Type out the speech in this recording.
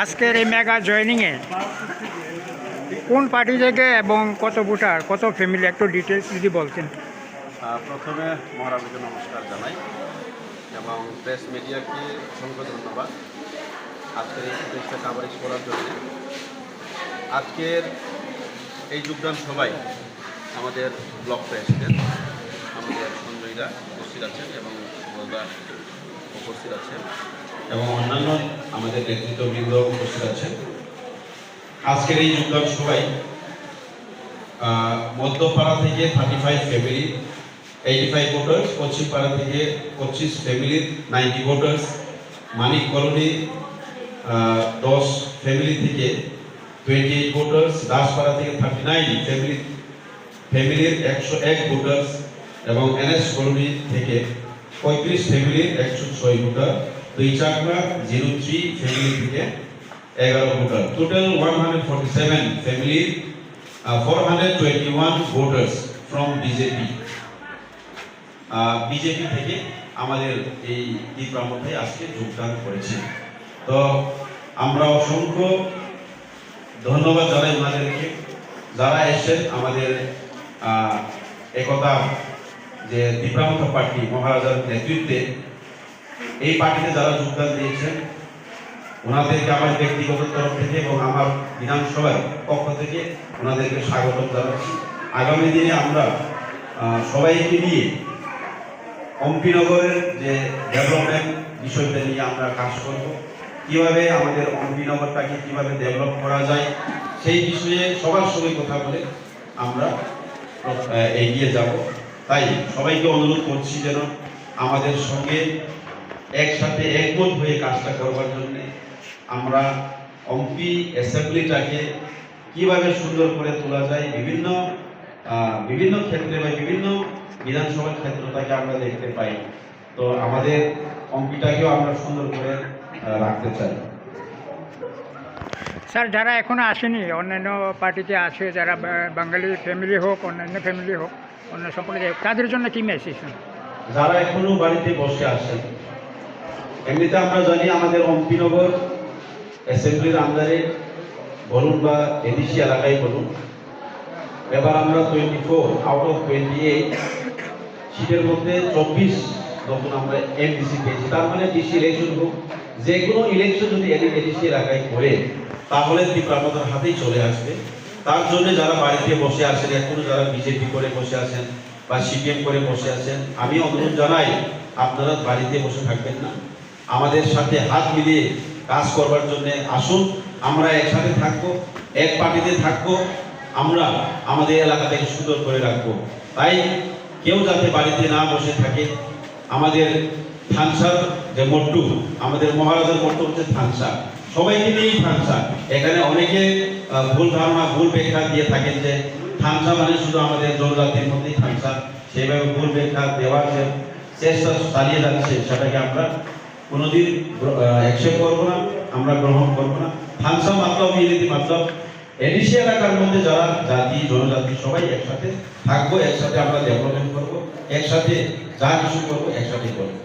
আজকের এই মেগা জয়েনিংয়ে কোন পার্টি থেকে এবং কত ভোটার কত ফ্যামিলি একটু ডিটেলস যদি বলতেন। প্রথমে মহারাজকে নমস্কার জানাই এবং প্রেস মিডিয়াকে অসংখ্য ধন্যবাদ আজকের এই প্রতিষ্ঠা কাভারেজ করার জন্য। আজকের এই যোগদান সবাই আমাদের ব্লক প্রেসিডেন্ট আমাদের সঞ্জয়রা উপস্থিত আছেন এবং সুবলদা উপস্থিত আছেন এবং অন্যান্য আমাদের নেতৃত্ববৃন্দ উপস্থিত আছেন। আজকের এই যোগদান সবাই মধ্যপাড়া থেকে 35 ফ্যামিলি 85 ভোটার্স, পশ্চিমপাড়া থেকে 25 ফ্যামিলির 90 ভোটার্স, মানিক কলোনি 10 ফ্যামিলি থেকে 28 ভোটার্স, দাসপাড়া থেকে 39 ফ্যামিলির 101 ভোটার্স এবং এনএস কলোনি থেকে 35 ফ্যামিলির 106 ভোটার, দুই চাকরা 03 ফ্যামিলি থেকে 11 voter, total 147 family 421 voters from BJP থেকে আমাদের এই প্রামতে আজকে যোগদান করেছে। তো আমরা অসংখ্য ধন্যবাদ জানাই ওনাদেরকে যারা এসেছেন আমাদের একতা যে তীব্রামত পার্টি মহারাজার নেতৃত্বে এই পার্টিতে যারা যোগদান দিয়েছেন ওনাদেরকে আমার ব্যক্তিগত তরফ থেকে এবং আমার বিধানসভার পক্ষ থেকে ওনাদেরকে স্বাগত জানাচ্ছি। আগামী দিনে আমরা সবাইকে নিয়ে অম্পিনগরের যে ডেভেলপমেন্ট বিষয়টা নিয়ে আমরা কাজ করব, কীভাবে আমাদের অম্পিনগরটাকে কীভাবে ডেভেলপ করা যায় সেই বিষয়ে সবার সঙ্গে কথা বলে আমরা এগিয়ে যাব। তাই সবাইকে অনুরোধ করছি যেন আমাদের সঙ্গে একসাথে একমত হয়ে কাজটা করবার জন্যে আমরা অম্পি অ্যাসেম্বলিটাকে কীভাবে সুন্দর করে তোলা যায় বিভিন্ন ক্ষেত্রে বা বিভিন্ন বিধানসভার ক্ষেত্রটাকে আমরা দেখতে পাই। তো আমাদের অম্পিটাকেও আমরা সুন্দর করে রাখতে চাই। স্যার, যারা এখনো আসেনি অন্যান্য পার্টিতে আছে, যারা বাঙালি ফ্যামিলি হোক অন্যান্য ফ্যামিলি হোক অন্য সম্প্রদায় হোক, তাদের জন্য কি মেসেজ? যারা এখনো বাড়িতে বসে আছেন, এমনিতে আমরা জানি আমাদের অম্পিনগর অ্যাসেম্বলির আন্ডারে বলুন বা এডিসি এলাকায় বলুন, এবার আমরা 24 আউট অফ 28 সিটের মধ্যে 24 নতুন আমরা এমডিসি পেয়েছি। তার মানে ডিসি ইলেকশন হোক, যে কোনো ইলেকশন যদি এডিসি এলাকায় করে তাহলে তীব্রামতার হাতেই চলে আসবে। তার জন্য যারা বাড়িতে বসে আছেন, এখনো যারা বিজেপি করে বসে আছেন বা সিপিএম করে বসে আছেন, আমি অনুরোধ জানাই আপনারা বাড়িতে বসে থাকবেন না, আমাদের সাথে হাত মিলিয়ে কাজ করবার জন্য আসুন। আমরা একসাথে থাকবো, এক পার্টিতে থাকবো, আমরা আমাদের এলাকাটাকে সুন্দর করে রাখবো। তাই কেউ যাতে বাড়িতে না বসে থাকে। আমাদের থানসার যে মট্টু, আমাদের মহারাজার মট্টু হচ্ছে থানসা, সবাইকে নিয়েই থানসা। এখানে অনেকে ভুল ধারণা ভুল ব্যাখ্যা দিয়ে থাকেন যে থানসা মানে শুধু আমাদের জনজাতির মধ্যেই থানসা, সেইভাবে ভুল ব্যাখ্যা দেওয়ার যে চেষ্টা চালিয়ে যাচ্ছে সেটাকে আমরা কোনোদিন অ্যাকসেপ্ট করবো না, আমরা গ্রহণ করবো না। থানসা মাতলব ইংরেজি মাতলব এডিসি এলাকার মধ্যে যারা জাতি জনজাতি সবাই একসাথে থাকবো, একসাথে আমরা ডেভেলপমেন্ট করবো, একসাথে যা কিছু করবো একসাথে করবো।